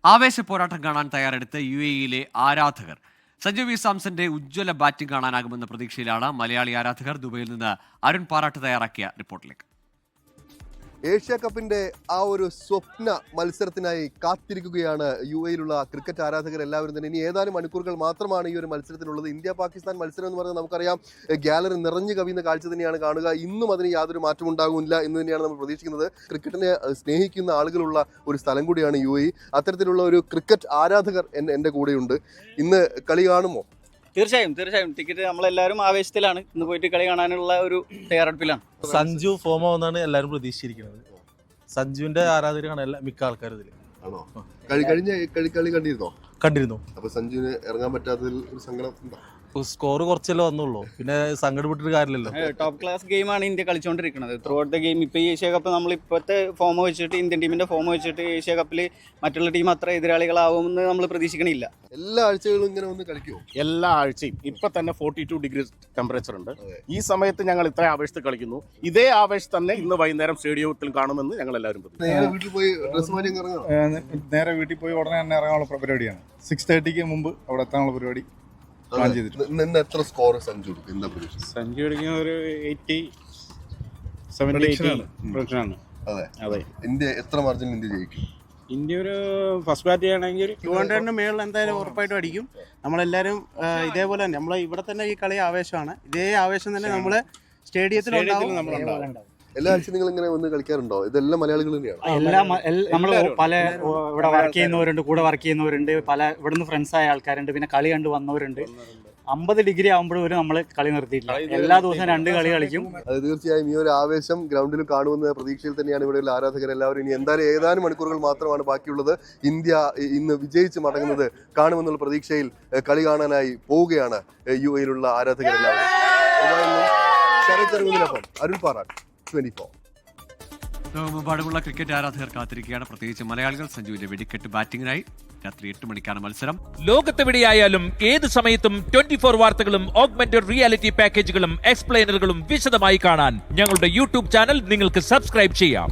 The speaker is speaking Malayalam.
ആവേശ പോരാട്ടം കാണാൻ തയ്യാറെടുത്ത് UAE-യിലെ ആരാധകർ. സഞ്ജു വി സാംസന്റെ ഉജ്ജ്വല ബാറ്റിംഗ് കാണാനാകുമെന്ന പ്രതീക്ഷയിലാണ് മലയാളി ആരാധകർ. ദുബൈയിൽ നിന്ന് അരുൺ പാറാട്ട് തയ്യാറാക്കിയ റിപ്പോർട്ടിലേക്ക്. ഏഷ്യ കപ്പിന്റെ ആ ഒരു സ്വപ്ന മത്സരത്തിനായി കാത്തിരിക്കുകയാണ് UAE-യിലുള്ള ക്രിക്കറ്റ് ആരാധകർ എല്ലാവരും തന്നെ. ഇനി ഏതാനും മണിക്കൂറുകൾ മാത്രമാണ് ഈ ഒരു മത്സരത്തിനുള്ളത്. ഇന്ത്യ പാകിസ്ഥാൻ മത്സരം എന്ന് പറഞ്ഞാൽ നമുക്കറിയാം, ഗാലറി നിറഞ്ഞു കവിയുന്ന കാഴ്ച തന്നെയാണ് കാണുക. ഇന്നും അതിന് യാതൊരു മാറ്റം ഉണ്ടാകില്ല എന്ന് തന്നെയാണ് നമ്മൾ പ്രതീക്ഷിക്കുന്നത്. ക്രിക്കറ്റിനെ സ്നേഹിക്കുന്ന ആളുകളുള്ള ഒരു സ്ഥലം കൂടിയാണ് UAE. അത്തരത്തിലുള്ള ഒരു ക്രിക്കറ്റ് ആരാധകർ എൻ്റെ കൂടെയുണ്ട്. ഇന്ന് കളി കാണുമോ? തീർച്ചയായും ടിക്കറ്റ് നമ്മളെല്ലാവരും ആവേശത്തിലാണ്. ഇന്ന് പോയിട്ട് കളി കാണാനുള്ള ഒരു തയ്യാറെടുപ്പിലാണ്. സഞ്ജു ഫോം ആവുന്നതാണ് എല്ലാവരും പ്രതീക്ഷിച്ചിരിക്കുന്നത്. സഞ്ജുവിന്റെ ആരാധകരാണ് മിക്ക ആൾക്കാരും ഇതിൽ. ആണോ? കഴിഞ്ഞ കളി കണ്ടിരുന്നു. അപ്പൊ സഞ്ജുവിന് ഇറങ്ങാൻ പറ്റാത്തതിൽ ഒരു സങ്കടം ഉണ്ടോ? സ്കോർ കുറച്ചല്ലേ വന്നുള്ളൂ, പിന്നെ സങ്കടപ്പെട്ടിട്ട് കാര്യമില്ലല്ലോ. ടോപ്പ് ക്ലാസ് ഗെയിമാണ് ഇന്ത്യ കളിച്ചുകൊണ്ടിരിക്കുന്നത് ത്രൂ ഔട്ട് ദ ഗെയിം. ഇപ്പോൾ ഈ ഏഷ്യ കപ്പ് നമ്മൾ ഇപ്പോഴത്തെ ഫോം വെച്ചിട്ട്, ഇന്ത്യൻ ടീമിന്റെ ഫോം വെച്ചിട്ട് ഏഷ്യ കപ്പിൽ മറ്റുള്ള ടീം അത്ര എതിരാളികളാവുമെന്ന് നമ്മൾ പ്രതീക്ഷിക്കണില്ല. എല്ലാ ആഴ്ചകളും ഇങ്ങനെ ഒന്ന് കളിക്കുമോ? എല്ലാ ആഴ്ചയും ഇപ്പൊ തന്നെ 42 ഡിഗ്രി ടെമ്പറേച്ചർ ഉണ്ട്. ഈ സമയത്ത് ഞങ്ങൾ ഇത്ര ആവേശത്തിൽ കളിക്കുന്നു. ഇതേ ആവേശം തന്നെ ഇന്ന് വൈകുന്നേരം സ്റ്റേഡിയത്തിൽ കാണുമെന്ന് ഞങ്ങൾ എല്ലാവരും നേരെ വീട്ടിൽ പോയി ഡ്രസ് മാറ്റി ഇറങ്ങാം. നേരെ വീട്ടിൽ പോയി ഉടനെ തന്നെ ഇറങ്ങാനുള്ള പരിപാടിയാണ്. 6:30 മുമ്പ് അവിടെ എത്താനുള്ള പരിപാടി. എത്ര സ്കോർ സഞ്ജു എന്താ പ്രതീക്ഷ? സഞ്ജു അടിക്കുന്ന ഒരു 80-70 ആണ്. അതെ. ഇന്ത്യ എത്ര മാർജിൻ ഇന്ത്യ ജയിക്കും? ഇന്ത്യ ഒരു ഫസ്റ്റ് ബാറ്റ് ചെയ്യണമെങ്കിൽ 200 മേളിൽ എന്തായാലും ഉറപ്പായിട്ടും അടിക്കും. നമ്മളെല്ലാവരും ഇതേപോലെ തന്നെ നമ്മളെ ഇവിടെ തന്നെ ഈ കളി ആവേശമാണ്. ഇതേ ആവേശം തന്നെ നമ്മള് സ്റ്റേഡിയത്തിൽ എല്ലാ ആഴ്ചയും നിങ്ങൾ ഇങ്ങനെ വന്ന് കളിക്കാറുണ്ടോ? ഇതെല്ലാം മലയാളികൾ തന്നെയാണ്. നമ്മൾ പല ഇവിടെ വർക്ക് ചെയ്യുന്നവരുണ്ട്, കൂടെ വർക്ക് ചെയ്യുന്നവരുണ്ട്, പല ഇവിടുന്ന് ഫ്രണ്ട്സായ ആൾക്കാരുണ്ട്, പിന്നെ കളി കണ്ട് വന്നവരുണ്ട്. 50 ഡിഗ്രി ആകുമ്പോഴും നമ്മൾ കളി നിർത്തിയിട്ടില്ല. എല്ലാ ദിവസവും 2 കളി കളിക്കും. അത് തീർച്ചയായും ഈ ഒരു ആവേശം ഗ്രൗണ്ടിൽ കാണുമെന്ന പ്രതീക്ഷയിൽ തന്നെയാണ് ഇവിടെയുള്ള ആരാധകർ എല്ലാവരും. ഇനി എന്തായാലും ഏതാനും മണിക്കൂറുകൾ മാത്രമാണ് ബാക്കിയുള്ളത്. ഇന്ത്യ ഇന്ന് വിജയിച്ച് മടങ്ങുന്നത് കാണുമെന്നുള്ള പ്രതീക്ഷയിൽ കളി കാണാനായി പോവുകയാണ് UAE-യിലുള്ള ആരാധകരെല്ലാവരും. അരുൺ പാറാട്ട്, 24. ലോകമെമ്പാടുമുള്ള ക്രിക്കറ്റ് ആരാധകർ കാത്തിരിക്കുകയാണ്. പ്രത്യേകിച്ച് മലയാളികൾ. സഞ്ജുവിന്റെ വെടിക്കെട്ട് ബാറ്റിംഗിനായി രാത്രി 8 മണിക്കാണ് മത്സരം. ലോകത്തെവിടെയായാലും ഏത് സമയത്തും 24 വാർത്തകളും ഓഗ്മെന്റഡ് റിയാലിറ്റി പാക്കേജുകളും എക്സ്പ്ലെയിനറുകളും വിശദമായി കാണാൻ ഞങ്ങളുടെ YouTube ചാനൽ നിങ്ങൾക്ക് സബ്സ്ക്രൈബ് ചെയ്യാം.